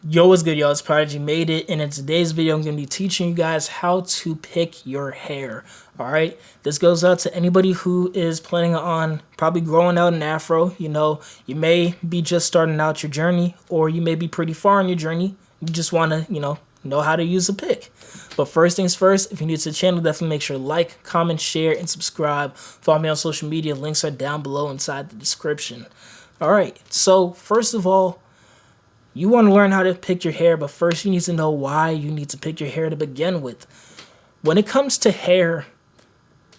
Yo, what's good, y'all? It's Prodigy Made It, and in today's video, I'm going to be teaching you guys how to pick your hair. All right, this goes out to anybody who is planning on probably growing out an afro. You may be just starting out your journey, or you may be pretty far in your journey. You just want to, know how to use a pick. But first things first, if you're new to the channel, definitely make sure to like, comment, share, and subscribe. Follow me on social media. Links are down below inside the description. All right, so first of all, you want to learn how to pick your hair, but first you need to know why you need to pick your hair to begin with. When it comes to hair,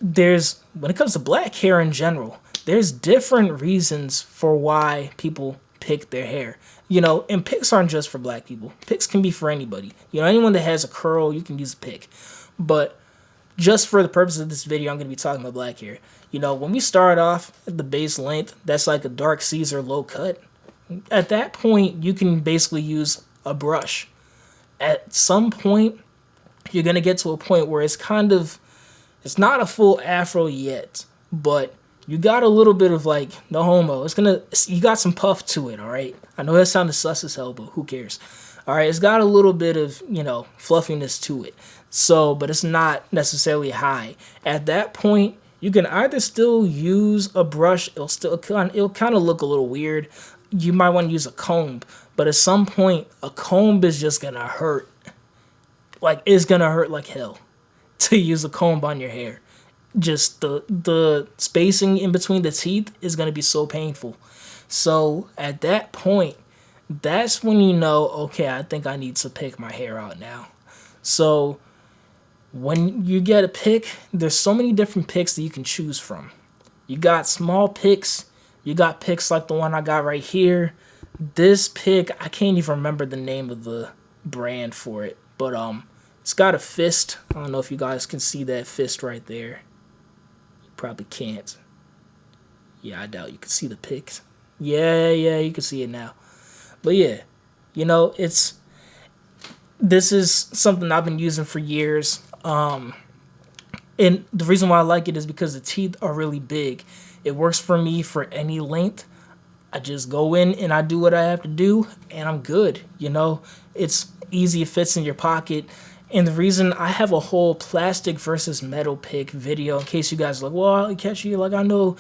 when it comes to black hair in general, there's different reasons for why people pick their hair. And picks aren't just for black people. Picks can be for anybody. Anyone that has a curl, you can use a pick. But just for the purpose of this video, I'm going to be talking about black hair. When we start off at the base length, that's like a dark Caesar low cut. At that point, you can basically use a brush. At some point, you're going to get to a point where it's not a full afro yet, but you got a little bit of like, no homo. You got some puff to it, all right? I know that sounded sus as hell, but who cares? All right, it's got a little bit of, fluffiness to it. But it's not necessarily high. At that point, you can either still use a brush. It'll kind of look a little weird. You might want to use a comb, but at some point, a comb is just gonna hurt. Like, it's gonna hurt like hell to use a comb on your hair. Just the spacing in between the teeth is gonna be so painful. So at that point, that's when you know, okay, I think I need to pick my hair out now. So when you get a pick, there's so many different picks that you can choose from. You got small picks. You got picks like the one I got right here. This pick, I can't even remember the name of the brand for it, but it's got a fist. I don't know if you guys can see that fist right there. You probably can't. Yeah, I doubt you can see the pick. Yeah, you can see it now. But yeah, this is something I've been using for years. And the reason why I like it is because the teeth are really big. It works for me for any length. I just go in and I do what I have to do, and I'm good. It's easy. It fits in your pocket. And the reason I have a whole plastic versus metal pick video, in case you guys are like, well, I'll catch you. Like, I know,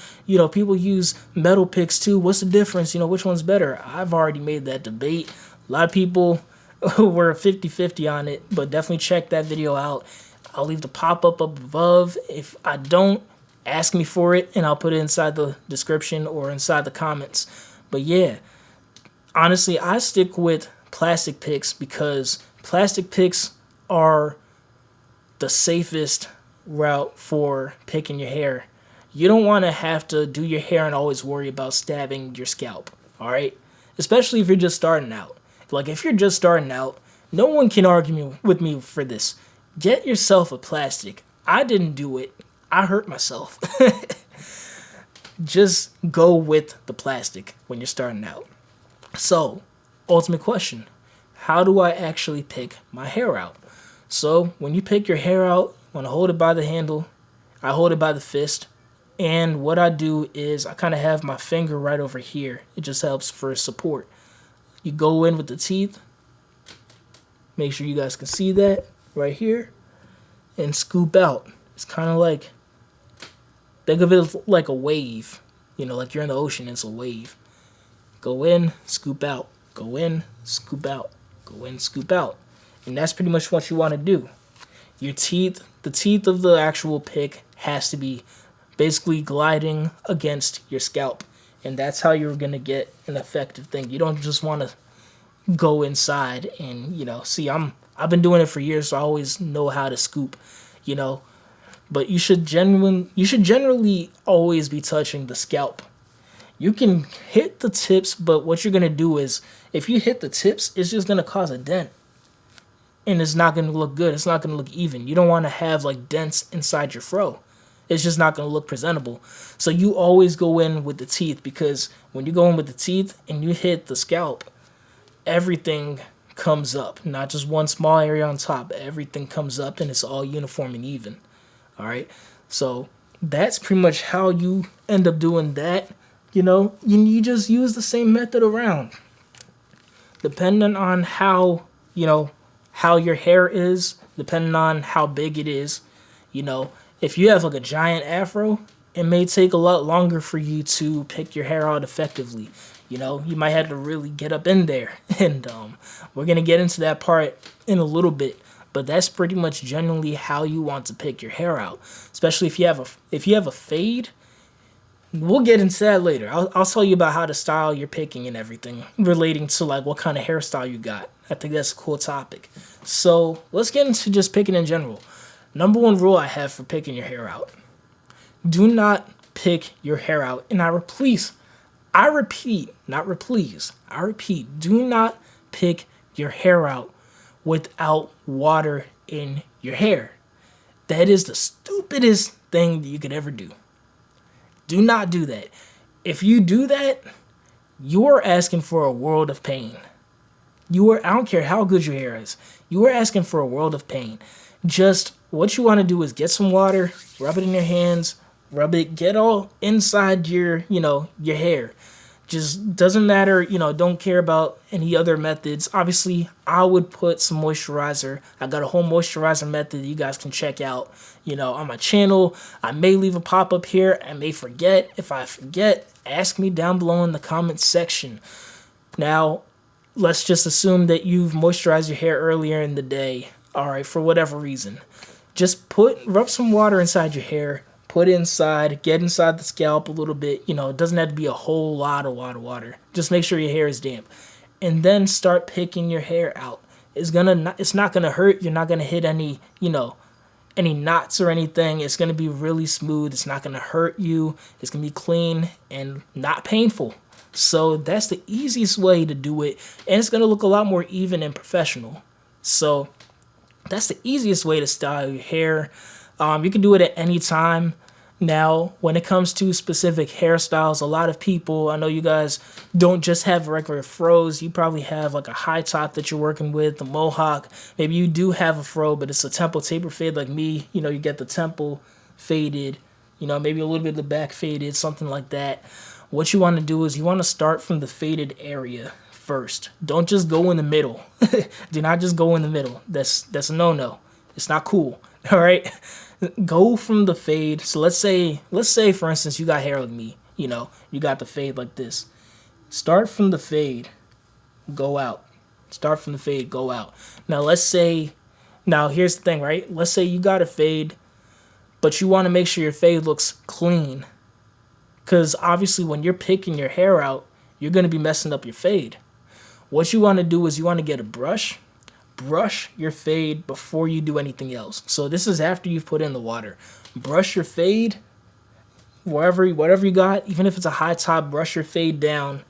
people use metal picks too. What's the difference? Which one's better? I've already made that debate. A lot of people were 50-50 on it, but definitely check that video out. I'll leave the pop-up up above. If I don't, ask me for it, and I'll put it inside the description or inside the comments. But yeah, honestly, I stick with plastic picks because plastic picks are the safest route for picking your hair. You don't want to have to do your hair and always worry about stabbing your scalp, all right? Especially if you're just starting out. Like, if you're just starting out, no one can argue with me for this. Get yourself a plastic. I didn't do it. I hurt myself. Just go with the plastic when you're starting out. So, ultimate question. How do I actually pick my hair out? So, when you pick your hair out, you want to hold it by the handle. I hold it by the fist. And what I do is I kind of have my finger right over here. It just helps for support. You go in with the teeth. Make sure you guys can see that right here. And scoop out. It's kind of like, think of it like a wave. Like you're in the ocean, it's a wave. Go in, scoop out. Go in, scoop out. Go in, scoop out. And that's pretty much what you want to do. Your teeth, the teeth of the actual pick has to be basically gliding against your scalp. And that's how you're going to get an effective thing. You don't just want to go inside and, see, I've been doing it for years, so I always know how to scoop, But you should generally always be touching the scalp. You can hit the tips, but what you're going to do is, if you hit the tips, it's just going to cause a dent. And it's not going to look good. It's not going to look even. You don't want to have like dents inside your fro. It's just not going to look presentable. So you always go in with the teeth, because when you go in with the teeth and you hit the scalp, everything comes up. Not just one small area on top. Everything comes up and it's all uniform and even. All right, so that's pretty much how you end up doing that. You just use the same method around. depending on how, how your hair is, depending on how big it is, you know, if you have like a giant afro, it may take a lot longer for you to pick your hair out effectively. You might have to really get up in there. And we're going to get into that part in a little bit. But that's pretty much generally how you want to pick your hair out. Especially if you have a fade. We'll get into that later. I'll tell you about how to style your picking and everything relating to like what kind of hairstyle you got. I think that's a cool topic. So let's get into just picking in general. Number one rule I have for picking your hair out. Do not pick your hair out. And I repeat, not replease. I repeat, do not pick your hair out without water in your hair. That is the stupidest thing that you could ever do. Do not do that. If you do that, you're asking for a world of pain. I don't care how good your hair is. You are asking for a world of pain. Just what you want to do is get some water, rub it in your hands, rub it, get all inside your hair. Just doesn't matter, don't care about any other methods. Obviously, I would put some moisturizer. I got a whole moisturizer method that you guys can check out, on my channel. I may leave a pop-up here. I may forget. If I forget, ask me down below in the comments section. Now, let's just assume that you've moisturized your hair earlier in the day, all right, for whatever reason. Just rub some water inside your hair. Put it inside, get inside the scalp a little bit. It doesn't have to be a whole lot of water. Just make sure your hair is damp. And then start picking your hair out. It's not gonna hurt. You're not gonna hit any knots or anything. It's gonna be really smooth. It's not gonna hurt you. It's gonna be clean and not painful. So that's the easiest way to do it. And it's gonna look a lot more even and professional. So that's the easiest way to style your hair. You can do it at any time. Now, when it comes to specific hairstyles, a lot of people, I know you guys don't just have regular fros. You probably have like a high top that you're working with, the mohawk. Maybe you do have a fro, but it's a temple taper fade like me. You get the temple faded, maybe a little bit of the back faded, something like that. What you want to do is you want to start from the faded area first. Don't just go in the middle. Do not just go in the middle. That's a no-no. It's not cool. All right? Go from the fade. So let's say for instance you got hair like me, you got the fade like this. Start from the fade, go out. Start from the fade, go out. Now here's the thing, right? Let's say you got a fade, but you want to make sure your fade looks clean. Cause obviously when you're picking your hair out, you're gonna be messing up your fade. What you want to do is you want to get a brush your fade before you do anything else. So this is after you've put in the water. Brush your fade, whatever you got, even if it's a high top, brush your fade down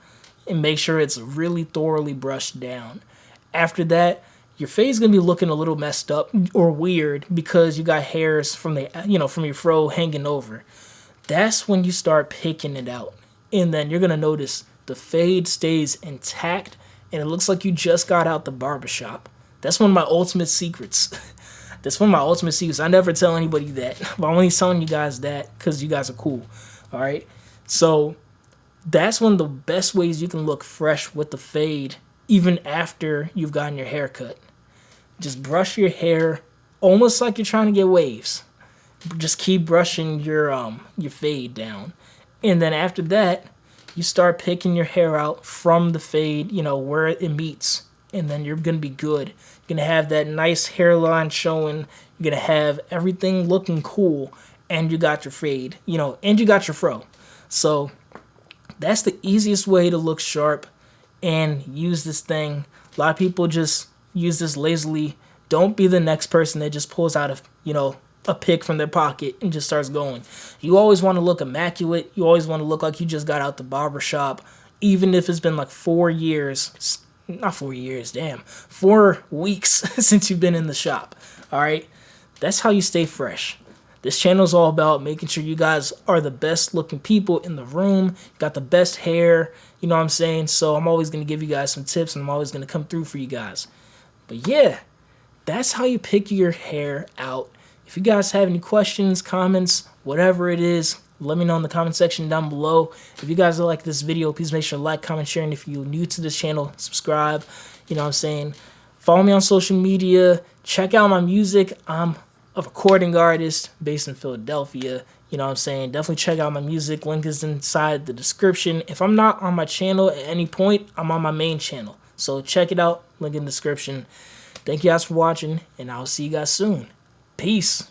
and make sure it's really thoroughly brushed down. After that, your fade's gonna be looking a little messed up or weird because you got hairs from from your fro hanging over. That's when you start picking it out. And then you're gonna notice the fade stays intact and it looks like you just got out the barbershop. That's one of my ultimate secrets. I never tell anybody that, but I'm only telling you guys that because you guys are cool. All right. So that's one of the best ways you can look fresh with the fade, even after you've gotten your hair cut. Just brush your hair almost like you're trying to get waves. Just keep brushing your fade down. And then after that, you start picking your hair out from the fade, where it meets. And then you're going to be good. You're going to have that nice hairline showing. You're going to have everything looking cool. And you got your fade, and you got your fro. So that's the easiest way to look sharp and use this thing. A lot of people just use this lazily. Don't be the next person that just pulls out a pick from their pocket and just starts going. You always want to look immaculate. You always want to look like you just got out the barbershop. Even if it's been like 4 years. Not 4 years, damn. 4 weeks since you've been in the shop. All right? That's how you stay fresh. This channel is all about making sure you guys are the best looking people in the room. You got the best hair. You know what I'm saying? So I'm always going to give you guys some tips and I'm always going to come through for you guys. But yeah, that's how you pick your hair out. If you guys have any questions, comments, whatever it is, Let me know in the comment section down below. If you guys like this video, please make sure to like, comment, share, and if you're new to this channel, subscribe. You know what I'm saying? Follow me on social media. Check out my music. I'm a recording artist based in Philadelphia. You know what I'm saying? Definitely check out my music. Link is inside the description. If I'm not on my channel at any point, I'm on my main channel. So check it out. Link in the description. Thank you guys for watching, and I'll see you guys soon. Peace.